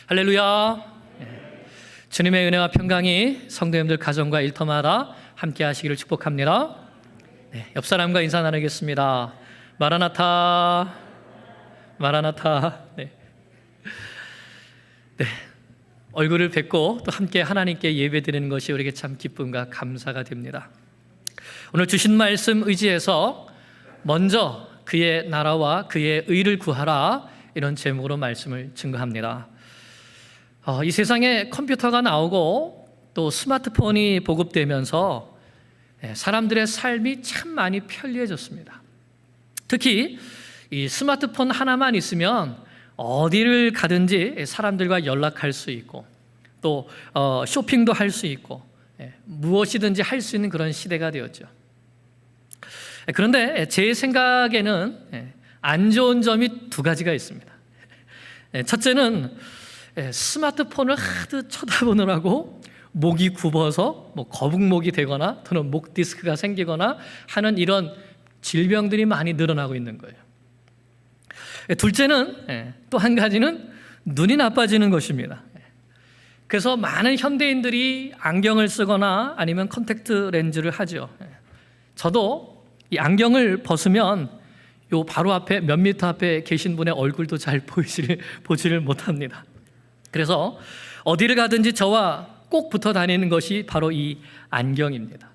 할렐루야. 주님의 은혜와 평강이 성도님들 가정과 일터마다 함께 하시기를 축복합니다. 옆 사람과 인사 나누겠습니다. 마라나타, 마라나타. 얼굴을 뵙고 또 함께 하나님께 예배드리는 것이 우리에게 참 기쁨과 감사가 됩니다. 오늘 주신 말씀 의지해서 먼저 그의 나라와 그의 의를 구하라, 이런 제목으로 말씀을 증거합니다. 이 세상에 컴퓨터가 나오고 또 스마트폰이 보급되면서 사람들의 삶이 참 많이 편리해졌습니다. 특히 이 스마트폰 하나만 있으면 어디를 가든지 사람들과 연락할 수 있고 또 쇼핑도 할 수 있고 무엇이든지 할 수 있는 그런 시대가 되었죠. 그런데 제 생각에는 안 좋은 점이 두 가지가 있습니다. 첫째는 스마트폰을 하도 쳐다보느라고 목이 굽어서 거북목이 되거나 또는 목 디스크가 생기거나 하는 이런 질병들이 많이 늘어나고 있는 거예요. 둘째는 또 한 가지는 눈이 나빠지는 것입니다. 그래서 많은 현대인들이 안경을 쓰거나 아니면 컨택트 렌즈를 하죠. 저도 이 안경을 벗으면 요 바로 앞에 몇 미터 앞에 계신 분의 얼굴도 잘 보지를 못합니다. 그래서 어디를 가든지 저와 꼭 붙어 다니는 것이 바로 이 안경입니다.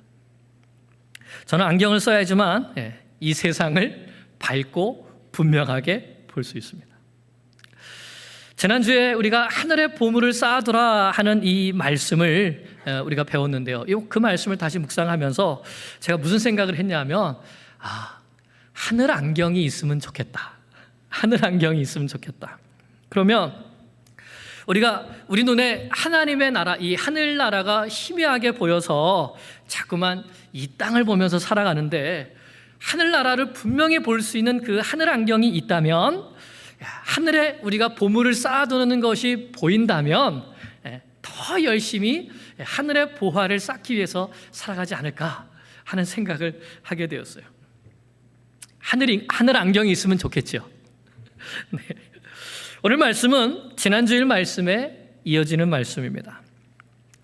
저는 안경을 써야지만 이 세상을 밝고 분명하게 볼 수 있습니다. 지난주에 우리가 하늘의 보물을 쌓아두라 하는 이 말씀을 우리가 배웠는데요. 그 말씀을 다시 묵상하면서 제가 무슨 생각을 했냐면 하늘 안경이 있으면 좋겠다. 하늘 안경이 있으면 좋겠다. 그러면 우리 눈에 하나님의 나라, 이 하늘나라가 희미하게 보여서 자꾸만 이 땅을 보면서 살아가는데, 하늘나라를 분명히 볼 수 있는 그 하늘 안경이 있다면, 하늘에 우리가 보물을 쌓아두는 것이 보인다면 더 열심히 하늘의 보화를 쌓기 위해서 살아가지 않을까 하는 생각을 하게 되었어요. 하늘 안경이 있으면 좋겠죠. 네. 오늘 말씀은 지난주일 말씀에 이어지는 말씀입니다.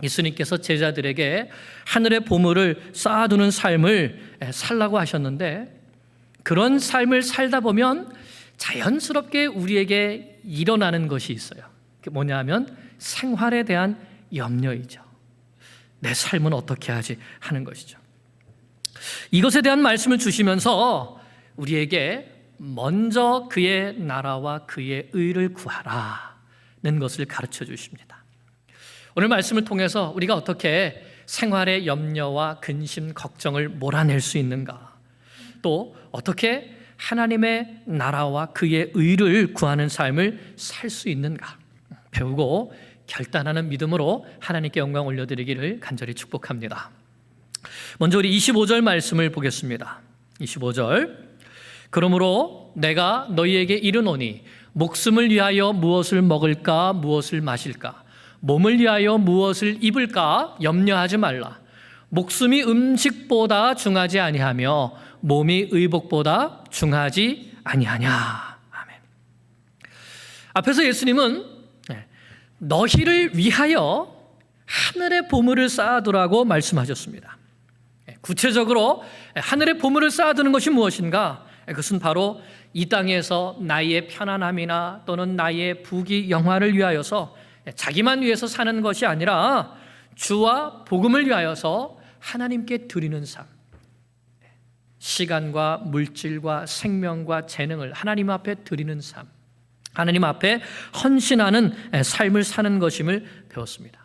예수님께서 제자들에게 하늘의 보물을 쌓아두는 삶을 살라고 하셨는데, 그런 삶을 살다 보면 자연스럽게 우리에게 일어나는 것이 있어요. 그게 뭐냐면 생활에 대한 염려이죠. 내 삶은 어떻게 하지 하는 것이죠. 이것에 대한 말씀을 주시면서 우리에게 먼저 그의 나라와 그의 의를 구하라는 것을 가르쳐 주십니다. 오늘 말씀을 통해서 우리가 어떻게 생활의 염려와 근심, 걱정을 몰아낼 수 있는가, 또 어떻게 하나님의 나라와 그의 의를 구하는 삶을 살 수 있는가 배우고 결단하는 믿음으로 하나님께 영광 올려드리기를 간절히 축복합니다. 먼저 우리 25절 말씀을 보겠습니다. 25절. 그러므로 내가 너희에게 이르노니 목숨을 위하여 무엇을 먹을까 무엇을 마실까, 몸을 위하여 무엇을 입을까 염려하지 말라. 목숨이 음식보다 중하지 아니하며 몸이 의복보다 중하지 아니하냐. 아멘. 앞에서 예수님은 너희를 위하여 하늘의 보물을 쌓아두라고 말씀하셨습니다. 구체적으로 하늘의 보물을 쌓아두는 것이 무엇인가? 그것은 바로 이 땅에서 나의 편안함이나 또는 나의 부귀 영화를 위하여서 자기만 위해서 사는 것이 아니라 주와 복음을 위하여서 하나님께 드리는 삶, 시간과 물질과 생명과 재능을 하나님 앞에 드리는 삶, 하나님 앞에 헌신하는 삶을 사는 것임을 배웠습니다.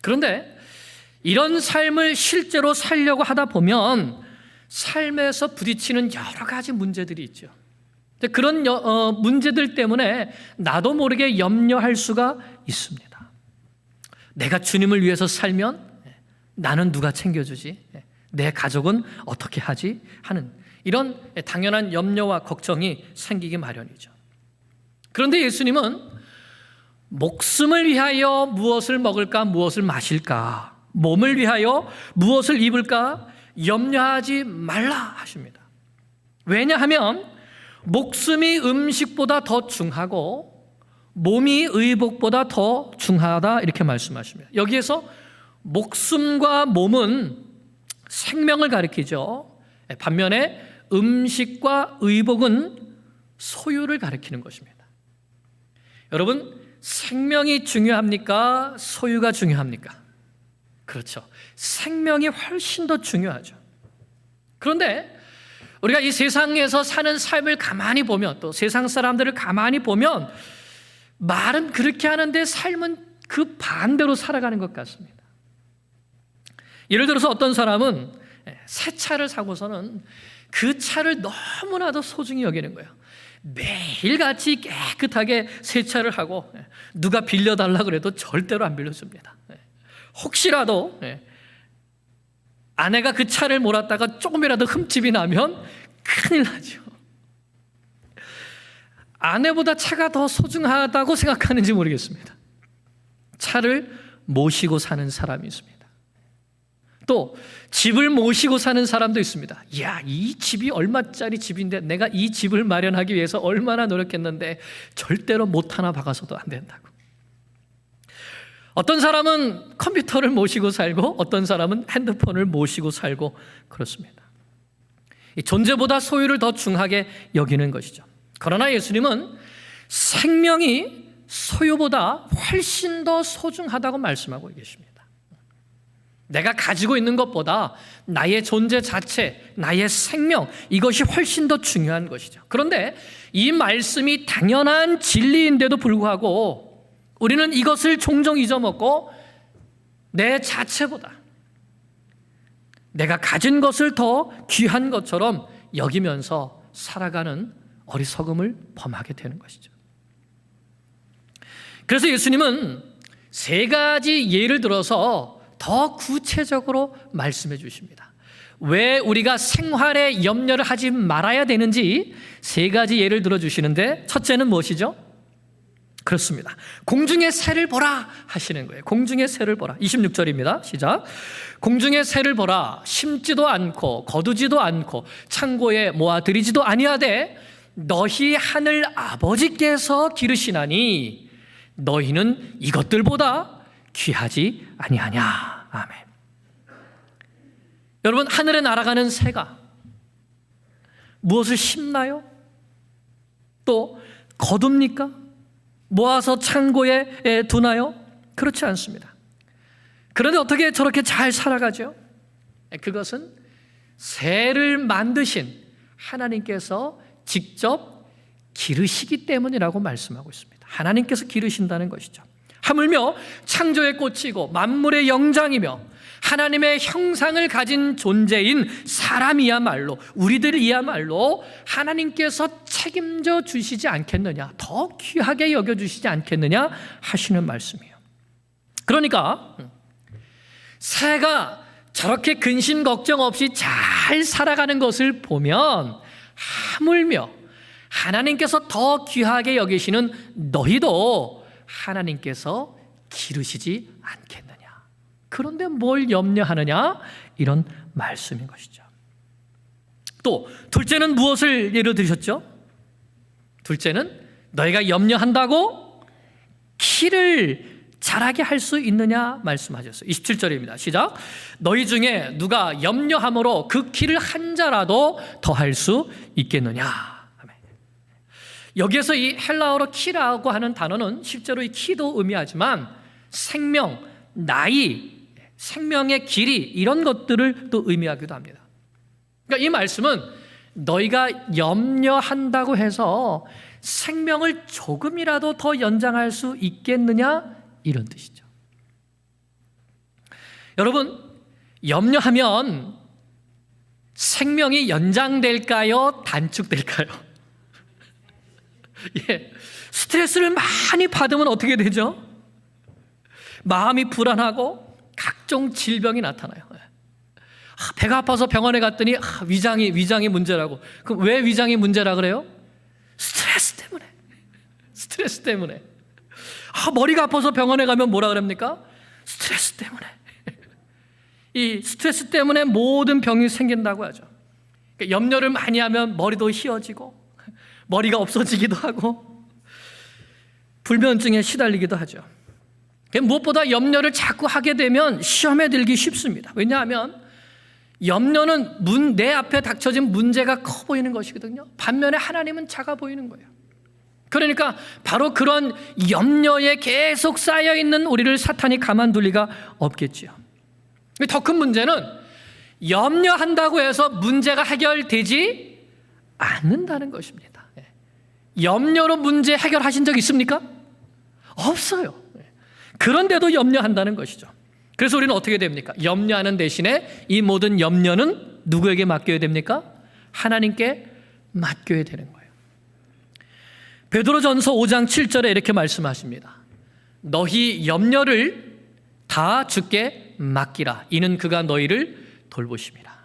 그런데 이런 삶을 실제로 살려고 하다 보면 삶에서 부딪히는 여러 가지 문제들이 있죠. 그런 문제들 때문에 나도 모르게 염려할 수가 있습니다. 내가 주님을 위해서 살면 나는 누가 챙겨주지? 내 가족은 어떻게 하지? 하는 이런 당연한 염려와 걱정이 생기기 마련이죠. 그런데 예수님은 목숨을 위하여 무엇을 먹을까 무엇을 마실까, 몸을 위하여 무엇을 입을까 염려하지 말라 하십니다. 왜냐하면 목숨이 음식보다 더 중하고 몸이 의복보다 더 중하다 이렇게 말씀하십니다. 여기에서 목숨과 몸은 생명을 가리키죠. 반면에 음식과 의복은 소유를 가리키는 것입니다. 여러분, 생명이 중요합니까? 소유가 중요합니까? 그렇죠. 생명이 훨씬 더 중요하죠. 그런데 우리가 이 세상에서 사는 삶을 가만히 보면, 또 세상 사람들을 가만히 보면 말은 그렇게 하는데 삶은 그 반대로 살아가는 것 같습니다. 예를 들어서 어떤 사람은 새 차를 사고서는 그 차를 너무나도 소중히 여기는 거예요. 매일같이 깨끗하게 세차를 하고 누가 빌려달라 그래도 절대로 안 빌려줍니다. 혹시라도 아내가 그 차를 몰았다가 조금이라도 흠집이 나면 큰일 나죠. 아내보다 차가 더 소중하다고 생각하는지 모르겠습니다. 차를 모시고 사는 사람이 있습니다. 또 집을 모시고 사는 사람도 있습니다. 이야, 이 집이 얼마짜리 집인데 내가 이 집을 마련하기 위해서 얼마나 노력했는데 절대로 못 하나 박아서도 안 된다고. 어떤 사람은 컴퓨터를 모시고 살고 어떤 사람은 핸드폰을 모시고 살고 그렇습니다. 존재보다 소유를 더 중하게 여기는 것이죠. 그러나 예수님은 생명이 소유보다 훨씬 더 소중하다고 말씀하고 계십니다. 내가 가지고 있는 것보다 나의 존재 자체, 나의 생명, 이것이 훨씬 더 중요한 것이죠. 그런데 이 말씀이 당연한 진리인데도 불구하고 우리는 이것을 종종 잊어먹고 내 자체보다 내가 가진 것을 더 귀한 것처럼 여기면서 살아가는 어리석음을 범하게 되는 것이죠. 그래서 예수님은 세 가지 예를 들어서 더 구체적으로 말씀해 주십니다. 왜 우리가 생활에 염려를 하지 말아야 되는지 세 가지 예를 들어 주시는데, 첫째는 무엇이죠? 그렇습니다. 공중의 새를 보라 하시는 거예요. 공중의 새를 보라. 26절입니다. 시작. 공중의 새를 보라. 심지도 않고 거두지도 않고 창고에 모아들이지도 아니하되 너희 하늘 아버지께서 기르시나니 너희는 이것들보다 귀하지 아니하냐. 아멘. 여러분, 하늘에 날아가는 새가 무엇을 심나요? 또 거둡니까? 모아서 창고에 두나요? 그렇지 않습니다. 그런데 어떻게 저렇게 잘 살아가죠? 그것은 새를 만드신 하나님께서 직접 기르시기 때문이라고 말씀하고 있습니다. 하나님께서 기르신다는 것이죠. 하물며 창조에 꽂히고 만물의 영장이며 하나님의 형상을 가진 존재인 사람이야말로, 우리들이야말로 하나님께서 책임져 주시지 않겠느냐, 더 귀하게 여겨주시지 않겠느냐 하시는 말씀이에요. 그러니까 새가 저렇게 근심 걱정 없이 잘 살아가는 것을 보면 하물며 하나님께서 더 귀하게 여기시는 너희도 하나님께서 기르시지 않겠느냐. 그런데 뭘 염려하느냐? 이런 말씀인 것이죠. 또 둘째는 무엇을 예로 들으셨죠? 둘째는 너희가 염려한다고 키를 자라게 할 수 있느냐 말씀하셨어요. 27절입니다. 시작. 너희 중에 누가 염려함으로 그 키를 한 자라도 더할 수 있겠느냐. 여기에서 이 헬라어로 키라고 하는 단어는 실제로 이 키도 의미하지만 생명, 나이, 생명의 길이, 이런 것들을 또 의미하기도 합니다. 그러니까 이 말씀은 너희가 염려한다고 해서 생명을 조금이라도 더 연장할 수 있겠느냐, 이런 뜻이죠. 여러분, 염려하면 생명이 연장될까요? 단축될까요? 예, 스트레스를 많이 받으면 어떻게 되죠? 마음이 불안하고 각종 질병이 나타나요. 배가 아파서 병원에 갔더니 위장이 문제라고. 그럼 왜 위장이 문제라 그래요? 스트레스 때문에. 머리가 아파서 병원에 가면 뭐라 그럽니까? 스트레스 때문에. 이 스트레스 때문에 모든 병이 생긴다고 하죠. 그러니까 염려를 많이 하면 머리도 휘어지고 머리가 없어지기도 하고, 불면증에 시달리기도 하죠. 무엇보다 염려를 자꾸 하게 되면 시험에 들기 쉽습니다. 왜냐하면 염려는 내 앞에 닥쳐진 문제가 커 보이는 것이거든요. 반면에 하나님은 작아 보이는 거예요. 그러니까 바로 그런 염려에 계속 쌓여있는 우리를 사탄이 가만둘 리가 없겠지요. 더 큰 문제는 염려한다고 해서 문제가 해결되지 않는다는 것입니다. 염려로 문제 해결하신 적 있습니까? 없어요. 그런데도 염려한다는 것이죠. 그래서 우리는 어떻게 됩니까? 염려하는 대신에 이 모든 염려는 누구에게 맡겨야 됩니까? 하나님께 맡겨야 되는 거예요. 베드로전서 5장 7절에 이렇게 말씀하십니다. 너희 염려를 다 주께 맡기라. 이는 그가 너희를 돌보심이라.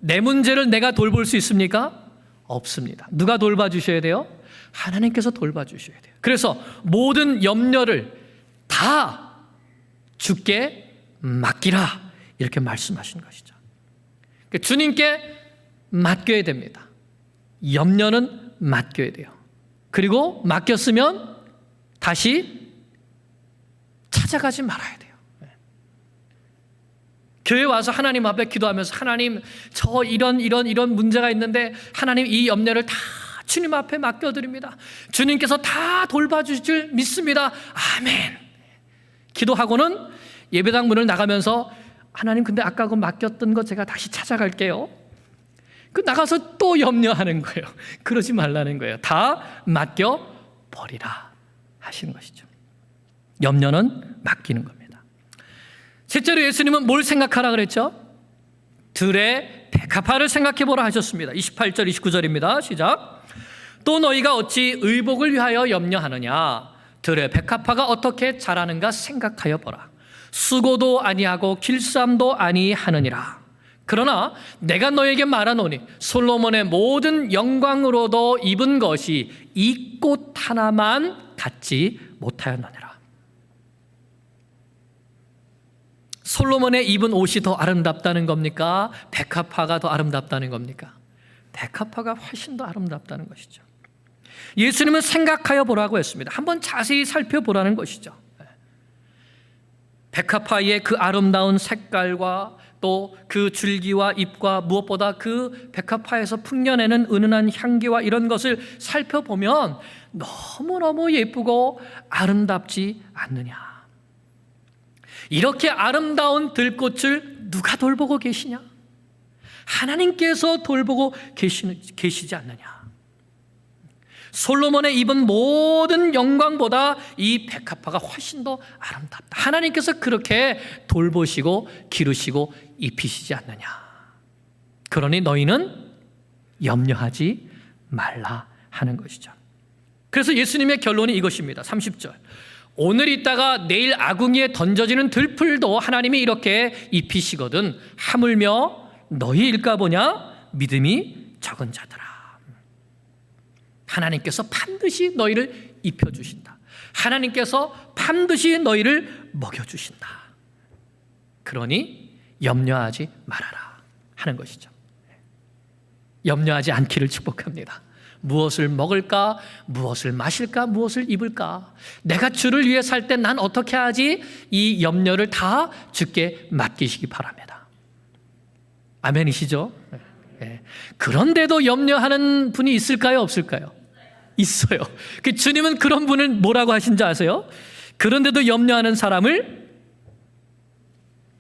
내 문제를 내가 돌볼 수 있습니까? 없습니다. 누가 돌봐주셔야 돼요? 하나님께서 돌봐주셔야 돼요. 그래서 모든 염려를 다 주께 맡기라. 이렇게 말씀하신 것이죠. 주님께 맡겨야 됩니다. 염려는 맡겨야 돼요. 그리고 맡겼으면 다시 찾아가지 말아야 돼요. 교회 와서 하나님 앞에 기도하면서 하나님 저 이런 문제가 있는데 하나님 이 염려를 다 주님 앞에 맡겨드립니다. 주님께서 다 돌봐주실 줄 믿습니다. 아멘. 기도하고는 예배당 문을 나가면서 하나님 근데 아까 그 맡겼던 거 제가 다시 찾아갈게요. 그 나가서 또 염려하는 거예요. 그러지 말라는 거예요. 다 맡겨버리라 하시는 것이죠. 염려는 맡기는 겁니다. 셋째로 예수님은 뭘 생각하라 그랬죠? 들의 백합화를 생각해보라 하셨습니다. 28절 29절입니다. 시작. 또 너희가 어찌 의복을 위하여 염려하느냐? 들의 백합화가 어떻게 자라는가 생각하여 보라. 수고도 아니하고 길쌈도 아니하느니라. 그러나 내가 너에게 말하노니 솔로몬의 모든 영광으로도 입은 것이 이 꽃 하나만 갖지 못하였느니라. 솔로몬의 입은 옷이 더 아름답다는 겁니까? 백합화가 더 아름답다는 겁니까? 백합화가 훨씬 더 아름답다는 것이죠. 예수님은 생각하여 보라고 했습니다. 한번 자세히 살펴보라는 것이죠. 백합화의 그 아름다운 색깔과 또 그 줄기와 잎과 무엇보다 그 백합화에서 풍겨내는 은은한 향기와 이런 것을 살펴보면 너무너무 예쁘고 아름답지 않느냐. 이렇게 아름다운 들꽃을 누가 돌보고 계시냐? 하나님께서 돌보고 계시지 않느냐? 솔로몬의 입은 모든 영광보다 이 백합화가 훨씬 더 아름답다. 하나님께서 그렇게 돌보시고 기르시고 입히시지 않느냐? 그러니 너희는 염려하지 말라 하는 것이죠. 그래서 예수님의 결론이 이것입니다. 30절. 오늘 있다가 내일 아궁이에 던져지는 들풀도 하나님이 이렇게 입히시거든 하물며 너희 일까 보냐? 믿음이 적은 자들아. 하나님께서 반드시 너희를 입혀주신다. 하나님께서 반드시 너희를 먹여주신다. 그러니 염려하지 말아라 하는 것이죠. 염려하지 않기를 축복합니다. 무엇을 먹을까? 무엇을 마실까? 무엇을 입을까? 내가 주를 위해 살 때 난 어떻게 하지? 이 염려를 다 주께 맡기시기 바랍니다. 아멘이시죠? 네. 그런데도 염려하는 분이 있을까요? 없을까요? 있어요. 주님은 그런 분을 뭐라고 하신지 아세요? 그런데도 염려하는 사람을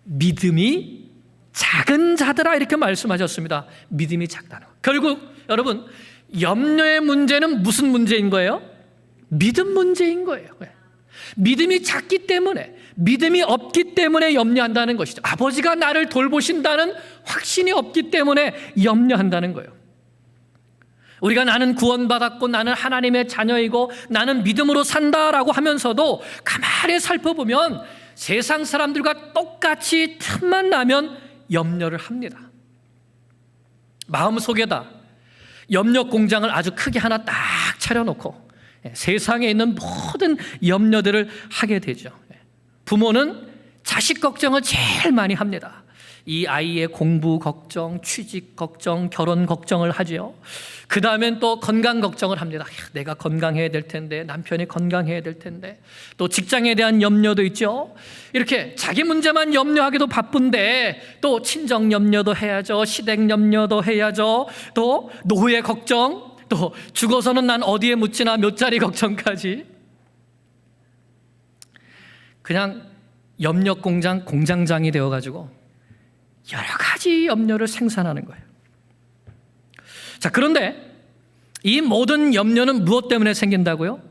믿음이 작은 자들아 이렇게 말씀하셨습니다. 믿음이 작다는 것. 결국 여러분 염려의 문제는 무슨 문제인 거예요? 믿음 문제인 거예요. 믿음이 작기 때문에, 믿음이 없기 때문에 염려한다는 것이죠. 아버지가 나를 돌보신다는 확신이 없기 때문에 염려한다는 거예요. 우리가 나는 구원받았고 나는 하나님의 자녀이고 나는 믿음으로 산다라고 하면서도 가만히 살펴보면 세상 사람들과 똑같이 틈만 나면 염려를 합니다. 마음속에다 염려 공장을 아주 크게 하나 딱 차려놓고 세상에 있는 모든 염려들을 하게 되죠. 부모는 자식 걱정을 제일 많이 합니다. 이 아이의 공부 걱정, 취직 걱정, 결혼 걱정을 하죠. 그 다음엔 또 건강 걱정을 합니다. 내가 건강해야 될 텐데, 남편이 건강해야 될 텐데, 또 직장에 대한 염려도 있죠. 이렇게 자기 문제만 염려하기도 바쁜데 또 친정 염려도 해야죠. 시댁 염려도 해야죠. 또 노후의 걱정, 또 죽어서는 난 어디에 묻지나 몇 자리 걱정까지. 그냥 염려 공장 공장장이 되어가지고 여러 가지 염려를 생산하는 거예요. 자, 그런데 이 모든 염려는 무엇 때문에 생긴다고요?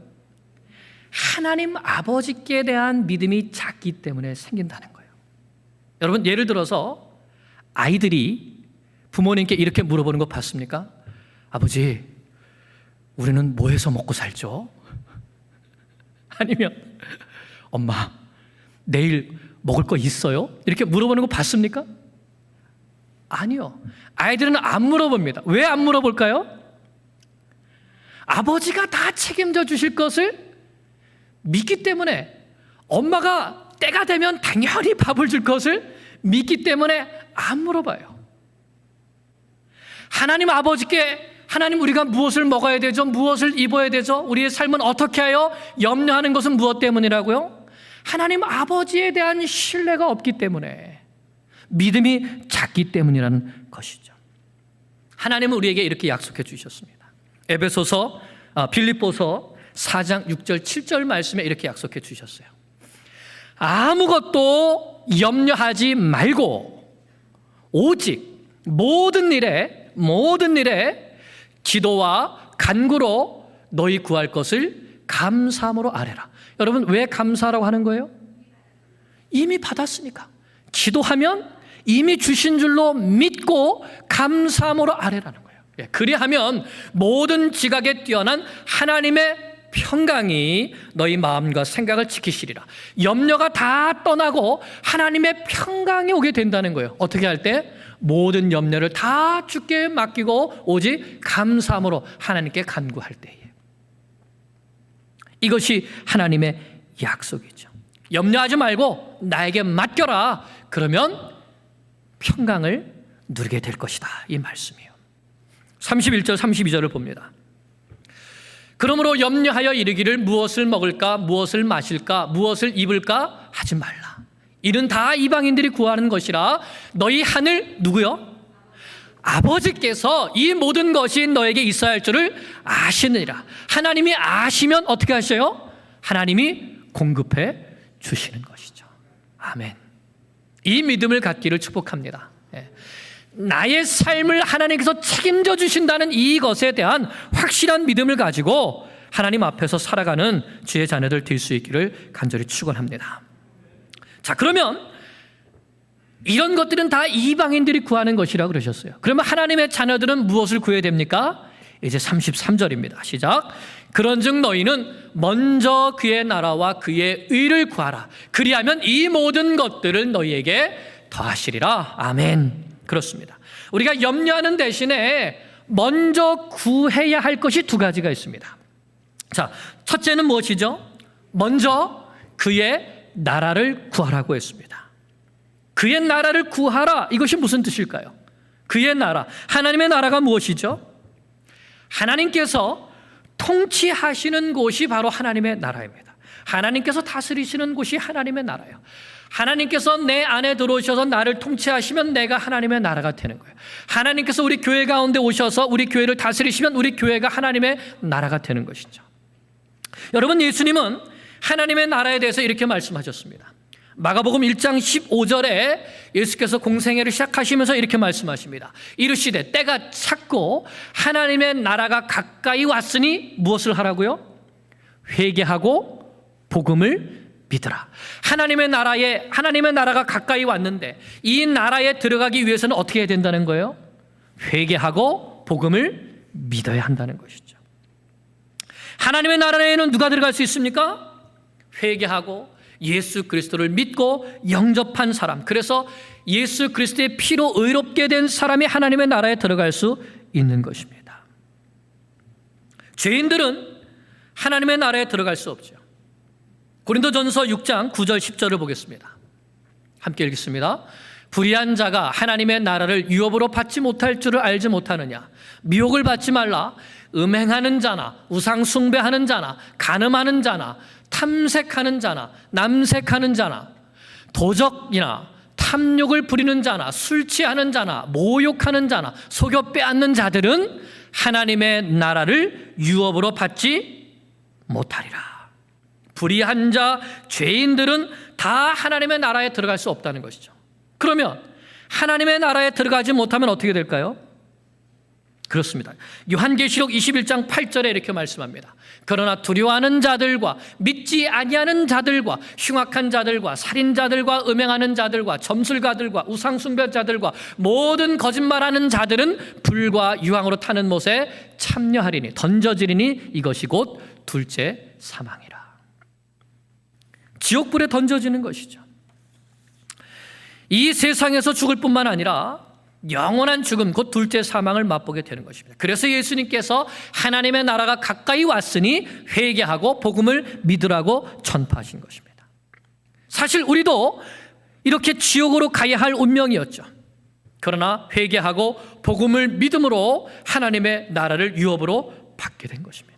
하나님 아버지께 대한 믿음이 작기 때문에 생긴다는 거예요. 여러분, 예를 들어서 아이들이 부모님께 이렇게 물어보는 거 봤습니까? 아버지, 우리는 뭐 해서 먹고 살죠? 아니면 엄마, 내일 먹을 거 있어요? 이렇게 물어보는 거 봤습니까? 아니요. 아이들은 안 물어봅니다. 왜 안 물어볼까요? 아버지가 다 책임져 주실 것을 믿기 때문에, 엄마가 때가 되면 당연히 밥을 줄 것을 믿기 때문에 안 물어봐요. 하나님 아버지께 하나님, 우리가 무엇을 먹어야 되죠? 무엇을 입어야 되죠? 우리의 삶은 어떻게 하여 염려하는 것은 무엇 때문이라고요? 하나님 아버지에 대한 신뢰가 없기 때문에, 믿음이 작기 때문이라는 것이죠. 하나님은 우리에게 이렇게 약속해 주셨습니다. 빌립보서 4장 6절 7절 말씀에 이렇게 약속해 주셨어요. 아무것도 염려하지 말고 오직 모든 일에 기도와 간구로 너희 구할 것을 감사함으로 아뢰라. 여러분, 왜 감사라고 하는 거예요? 이미 받았으니까. 기도하면 이미 주신 줄로 믿고 감사함으로 아뢰라는 거예요. 그리하면 모든 지각에 뛰어난 하나님의 평강이 너희 마음과 생각을 지키시리라. 염려가 다 떠나고 하나님의 평강이 오게 된다는 거예요. 어떻게 할 때? 모든 염려를 다 주께 맡기고 오직 감사함으로 하나님께 간구할 때에. 이것이 하나님의 약속이죠. 염려하지 말고 나에게 맡겨라. 그러면 평강을 누리게 될 것이다, 이 말씀이에요. 31절 32절을 봅니다. 그러므로 염려하여 이르기를 무엇을 먹을까, 무엇을 마실까, 무엇을 입을까 하지 말라. 이는 다 이방인들이 구하는 것이라. 너희 하늘, 누구요? 아버지께서 이 모든 것이 너에게 있어야 할 줄을 아시느니라. 하나님이 아시면 어떻게 하셔요? 하나님이 공급해 주시는 것이죠. 아멘. 이 믿음을 갖기를 축복합니다. 나의 삶을 하나님께서 책임져 주신다는 이것에 대한 확실한 믿음을 가지고 하나님 앞에서 살아가는 주의 자녀들 될 수 있기를 간절히 축원합니다. 자, 그러면 이런 것들은 다 이방인들이 구하는 것이라고 그러셨어요. 그러면 하나님의 자녀들은 무엇을 구해야 됩니까? 이제 33절입니다. 시작. 그런즉 너희는 먼저 그의 나라와 그의 의를 구하라. 그리하면 이 모든 것들을 너희에게 더하시리라. 아멘. 그렇습니다. 우리가 염려하는 대신에 먼저 구해야 할 것이 두 가지가 있습니다. 자, 첫째는 무엇이죠? 먼저 그의 나라를 구하라고 했습니다. 그의 나라를 구하라. 이것이 무슨 뜻일까요? 그의 나라, 하나님의 나라가 무엇이죠? 하나님께서 통치하시는 곳이 바로 하나님의 나라입니다. 하나님께서 다스리시는 곳이 하나님의 나라예요. 하나님께서 내 안에 들어오셔서 나를 통치하시면 내가 하나님의 나라가 되는 거예요. 하나님께서 우리 교회 가운데 오셔서 우리 교회를 다스리시면 우리 교회가 하나님의 나라가 되는 것이죠. 여러분, 예수님은 하나님의 나라에 대해서 이렇게 말씀하셨습니다. 마가복음 1장 15절에 예수께서 공생애를 시작하시면서 이렇게 말씀하십니다. 이르시되 때가 찼고 하나님의 나라가 가까이 왔으니 무엇을 하라고요? 회개하고 복음을 믿으라. 하나님의 나라가 가까이 왔는데 이 나라에 들어가기 위해서는 어떻게 해야 된다는 거예요? 회개하고 복음을 믿어야 한다는 것이죠. 하나님의 나라에는 누가 들어갈 수 있습니까? 회개하고 예수 그리스도를 믿고 영접한 사람, 그래서 예수 그리스도의 피로 의롭게 된 사람이 하나님의 나라에 들어갈 수 있는 것입니다. 죄인들은 하나님의 나라에 들어갈 수 없죠. 고린도전서 6장 9절 10절을 보겠습니다. 함께 읽겠습니다. 불의한 자가 하나님의 나라를 유업으로 받지 못할 줄을 알지 못하느냐. 미혹을 받지 말라. 음행하는 자나 우상 숭배하는 자나 간음하는 자나 탐색하는 자나 남색하는 자나 도적이나 탐욕을 부리는 자나 술 취하는 자나 모욕하는 자나 속여 빼앗는 자들은 하나님의 나라를 유업으로 받지 못하리라. 불의한 자, 죄인들은 다 하나님의 나라에 들어갈 수 없다는 것이죠. 그러면 하나님의 나라에 들어가지 못하면 어떻게 될까요? 그렇습니다. 요한계시록 21장 8절에 이렇게 말씀합니다. 그러나 두려워하는 자들과 믿지 아니하는 자들과 흉악한 자들과 살인자들과 음행하는 자들과 점술가들과 우상숭배자들과 모든 거짓말하는 자들은 불과 유황으로 타는 못에 참여하리니 던져지리니 이것이 곧 둘째 사망이라. 지옥불에 던져지는 것이죠. 이 세상에서 죽을 뿐만 아니라 영원한 죽음, 곧 둘째 사망을 맛보게 되는 것입니다. 그래서 예수님께서 하나님의 나라가 가까이 왔으니 회개하고 복음을 믿으라고 전파하신 것입니다. 사실 우리도 이렇게 지옥으로 가야 할 운명이었죠. 그러나 회개하고 복음을 믿음으로 하나님의 나라를 유업으로 받게 된 것입니다.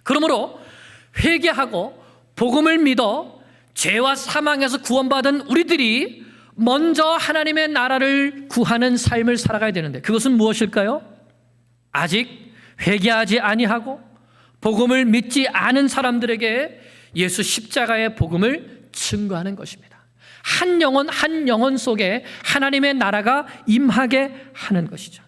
그러므로 회개하고 복음을 믿어 죄와 사망에서 구원받은 우리들이 먼저 하나님의 나라를 구하는 삶을 살아가야 되는데 그것은 무엇일까요? 아직 회개하지 아니하고 복음을 믿지 않은 사람들에게 예수 십자가의 복음을 증거하는 것입니다. 한 영혼 속에 하나님의 나라가 임하게 하는 것이죠.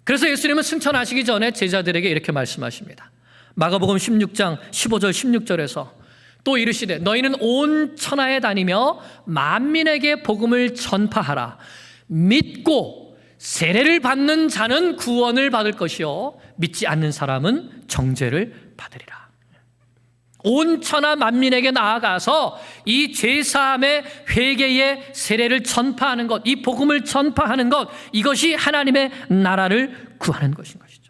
그래서 예수님은 승천하시기 전에 제자들에게 이렇게 말씀하십니다. 마가복음 16장 15절 16절에서 또 이르시되 너희는 온 천하에 다니며 만민에게 복음을 전파하라. 믿고 세례를 받는 자는 구원을 받을 것이요 믿지 않는 사람은 정죄를 받으리라. 온 천하 만민에게 나아가서 이 죄사함의 회개의 세례를 전파하는 것, 이 복음을 전파하는 것, 이것이 하나님의 나라를 구하는 것인 것이죠.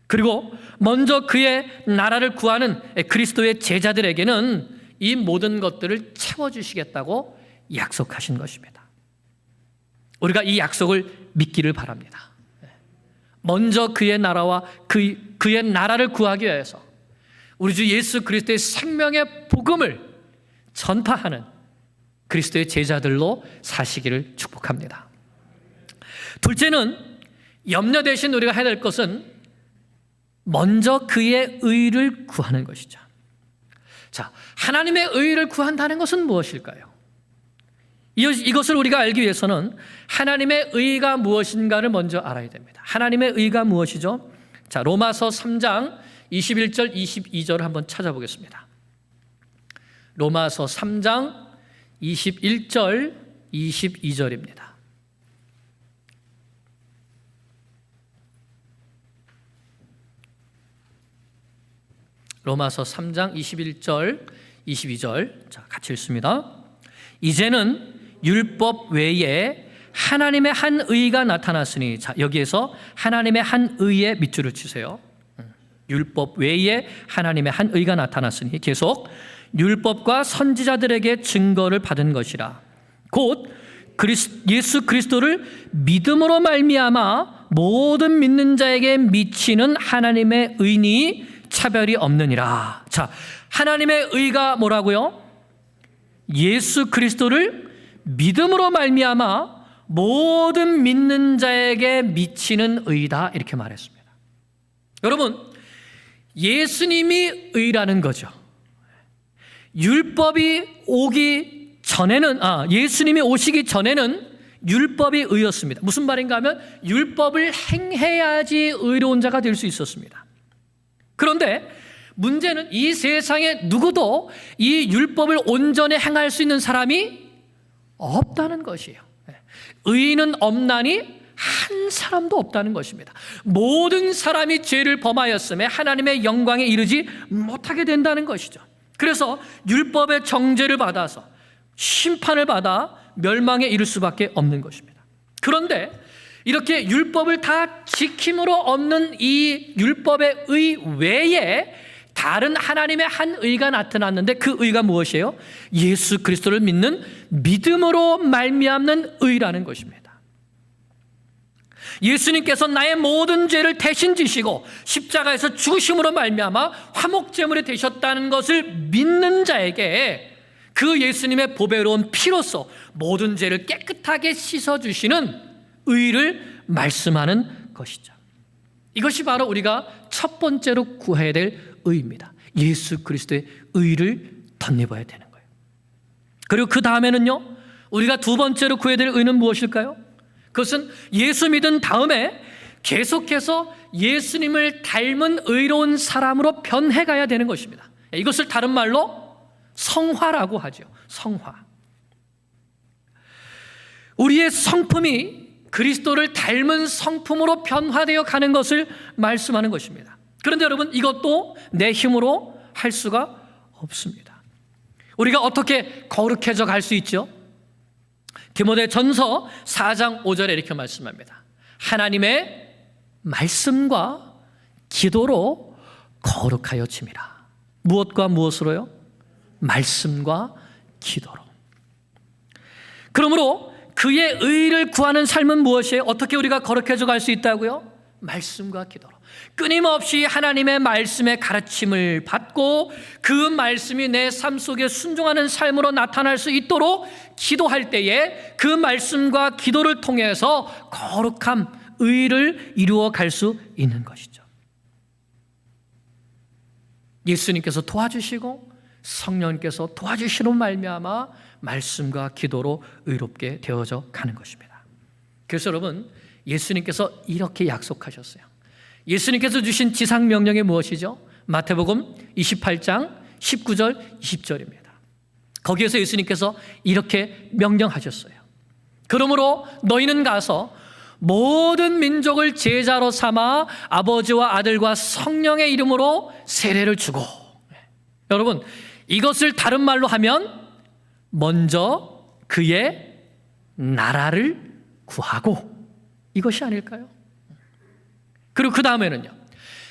그리고 먼저 그의 나라를 구하는 그리스도의 제자들에게는 이 모든 것들을 채워주시겠다고 약속하신 것입니다. 우리가 이 약속을 믿기를 바랍니다. 먼저 그의 나라와 그의 나라를 구하기 위해서 우리 주 예수 그리스도의 생명의 복음을 전파하는 그리스도의 제자들로 사시기를 축복합니다. 둘째는 염려 대신 우리가 해야 될 것은 먼저 그의 의를 구하는 것이죠. 자, 하나님의 의를 구한다는 것은 무엇일까요? 이것을 우리가 알기 위해서는 하나님의 의가 무엇인가를 먼저 알아야 됩니다. 하나님의 의가 무엇이죠? 자, 로마서 3장 21절 22절을 한번 찾아보겠습니다. 로마서 3장 21절 22절입니다. 로마서 3장 21절 22절 자, 같이 읽습니다. 이제는 율법 외에 하나님의 한 의가 나타났으니 자, 여기에서 하나님의 한 의에 밑줄을 치세요. 율법 외에 하나님의 한 의가 나타났으니 계속 율법과 선지자들에게 증거를 받은 것이라. 곧 예수 그리스도를 믿음으로 말미암아 모든 믿는 자에게 미치는 하나님의 의니 차별이 없느니라. 자, 하나님의 의가 뭐라고요? 예수 그리스도를 믿음으로 말미암아 모든 믿는 자에게 미치는 의다 이렇게 말했습니다. 여러분, 예수님이 의라는 거죠. 율법이 오기 전에는 예수님이 오시기 전에는 율법이 의였습니다. 무슨 말인가 하면 율법을 행해야지 의로운 자가 될 수 있었습니다. 그런데 문제는 이 세상에 누구도 이 율법을 온전히 행할 수 있는 사람이 없다는 것이에요. 의인은 없나니 한 사람도 없다는 것입니다. 모든 사람이 죄를 범하였음에 하나님의 영광에 이르지 못하게 된다는 것이죠. 그래서 율법의 정죄를 받아서 심판을 받아 멸망에 이를 수밖에 없는 것입니다. 그런데 이렇게 율법을 다 지킴으로 얻는 이 율법의 의 외에 다른 하나님의 한 의가 나타났는데 그 의가 무엇이에요? 예수 그리스도를 믿는 믿음으로 말미암는 의라는 것입니다. 예수님께서 나의 모든 죄를 대신 지시고 십자가에서 죽으심으로 말미암아 화목제물이 되셨다는 것을 믿는 자에게 그 예수님의 보배로운 피로써 모든 죄를 깨끗하게 씻어주시는 의를 말씀하는 것이죠. 이것이 바로 우리가 첫 번째로 구해야 될 의입니다. 예수 그리스도의 의를 덧입어야 되는 거예요. 그리고 그 다음에는요, 우리가 두 번째로 구해야 될 의는 무엇일까요? 그것은 예수 믿은 다음에 계속해서 예수님을 닮은 의로운 사람으로 변해가야 되는 것입니다. 이것을 다른 말로 성화라고 하죠. 성화. 우리의 성품이 그리스도를 닮은 성품으로 변화되어 가는 것을 말씀하는 것입니다. 그런데 여러분, 이것도 내 힘으로 할 수가 없습니다. 우리가 어떻게 거룩해져 갈 수 있죠? 디모데전서 4장 5절에 이렇게 말씀합니다. 하나님의 말씀과 기도로 거룩하여 짐이라. 무엇과 무엇으로요? 말씀과 기도로. 그러므로 그의 의를 구하는 삶은 무엇이에요? 어떻게 우리가 거룩해져 갈 수 있다고요? 말씀과 기도로. 끊임없이 하나님의 말씀의 가르침을 받고 그 말씀이 내 삶 속에 순종하는 삶으로 나타날 수 있도록 기도할 때에 그 말씀과 기도를 통해서 거룩함, 의를 이루어 갈 수 있는 것이죠. 예수님께서 도와주시고 성령께서 도와주시는 말미암아 말씀과 기도로 의롭게 되어져 가는 것입니다. 그래서 여러분, 예수님께서 이렇게 약속하셨어요. 예수님께서 주신 지상 명령이 무엇이죠? 마태복음 28장 19절 20절입니다. 거기에서 예수님께서 이렇게 명령하셨어요. 그러므로 너희는 가서 모든 민족을 제자로 삼아 아버지와 아들과 성령의 이름으로 세례를 주고. 여러분, 이것을 다른 말로 하면 먼저 그의 나라를 구하고, 이것이 아닐까요? 그리고 그 다음에는요,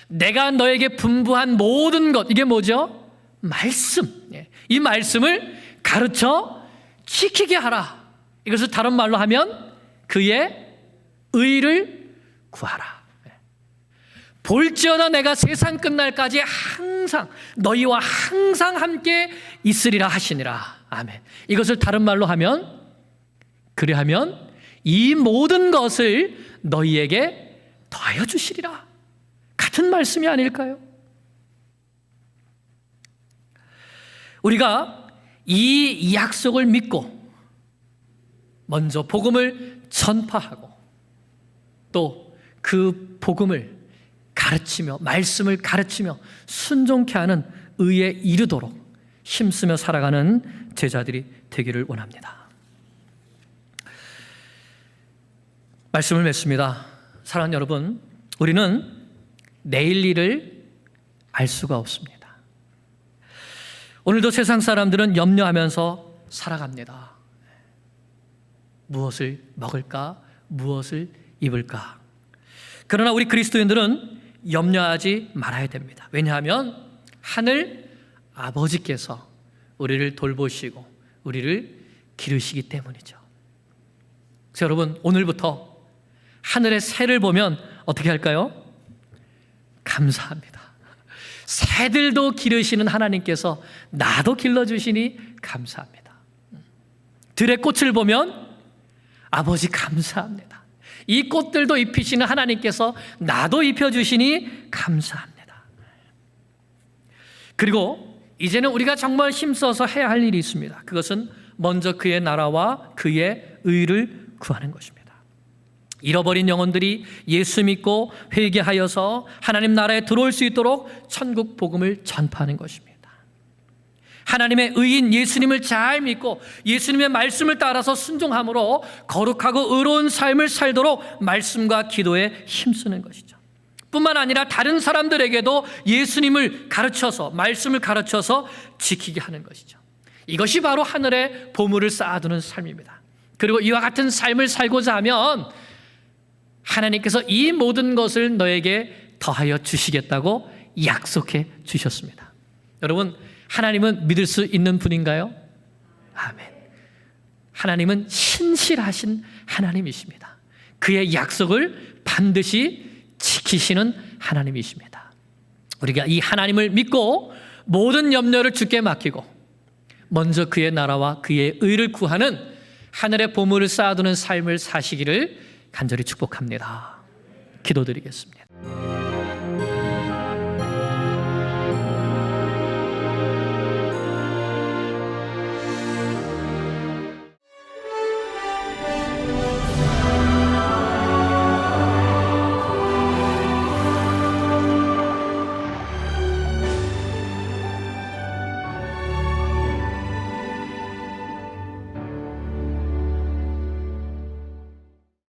내가 너에게 분부한 모든 것, 이게 뭐죠? 말씀. 이 말씀을 가르쳐 지키게 하라. 이것을 다른 말로 하면 그의 의를 구하라. 볼지어다 내가 세상 끝날까지 항상 너희와 항상 함께 있으리라 하시니라. 아멘. 이것을 다른 말로 하면, 그리하면 이 모든 것을 너희에게 더하여 주시리라. 같은 말씀이 아닐까요? 우리가 이 약속을 믿고 먼저 복음을 전파하고 또 그 복음을 가르치며 말씀을 가르치며 순종케 하는 의에 이르도록 힘쓰며 살아가는 제자들이 되기를 원합니다. 말씀을 맺습니다. 사랑하는 여러분, 우리는 내일 일을 알 수가 없습니다. 오늘도 세상 사람들은 염려하면서 살아갑니다. 무엇을 먹을까? 무엇을 입을까? 그러나 우리 그리스도인들은 염려하지 말아야 됩니다. 왜냐하면 하늘 아버지께서 우리를 돌보시고 우리를 기르시기 때문이죠. 그래서 여러분, 오늘부터 하늘의 새를 보면 어떻게 할까요? 감사합니다. 새들도 기르시는 하나님께서 나도 길러주시니 감사합니다. 들의 꽃을 보면 아버지 감사합니다. 이 꽃들도 입히시는 하나님께서 나도 입혀주시니 감사합니다. 그리고 이제는 우리가 정말 힘써서 해야 할 일이 있습니다. 그것은 먼저 그의 나라와 그의 의를 구하는 것입니다. 잃어버린 영혼들이 예수 믿고 회개하여서 하나님 나라에 들어올 수 있도록 천국 복음을 전파하는 것입니다. 하나님의 의인 예수님을 잘 믿고 예수님의 말씀을 따라서 순종함으로 거룩하고 의로운 삶을 살도록 말씀과 기도에 힘쓰는 것이죠. 뿐만 아니라 다른 사람들에게도 예수님을 가르쳐서, 말씀을 가르쳐서 지키게 하는 것이죠. 이것이 바로 하늘에 보물을 쌓아두는 삶입니다. 그리고 이와 같은 삶을 살고자 하면 하나님께서 이 모든 것을 너에게 더하여 주시겠다고 약속해 주셨습니다. 여러분, 하나님은 믿을 수 있는 분인가요? 아멘. 하나님은 신실하신 하나님이십니다. 그의 약속을 반드시 지키시는 하나님이십니다. 우리가 이 하나님을 믿고 모든 염려를 주께 맡기고 먼저 그의 나라와 그의 의를 구하는 하늘의 보물을 쌓아두는 삶을 사시기를 간절히 축복합니다. 기도드리겠습니다.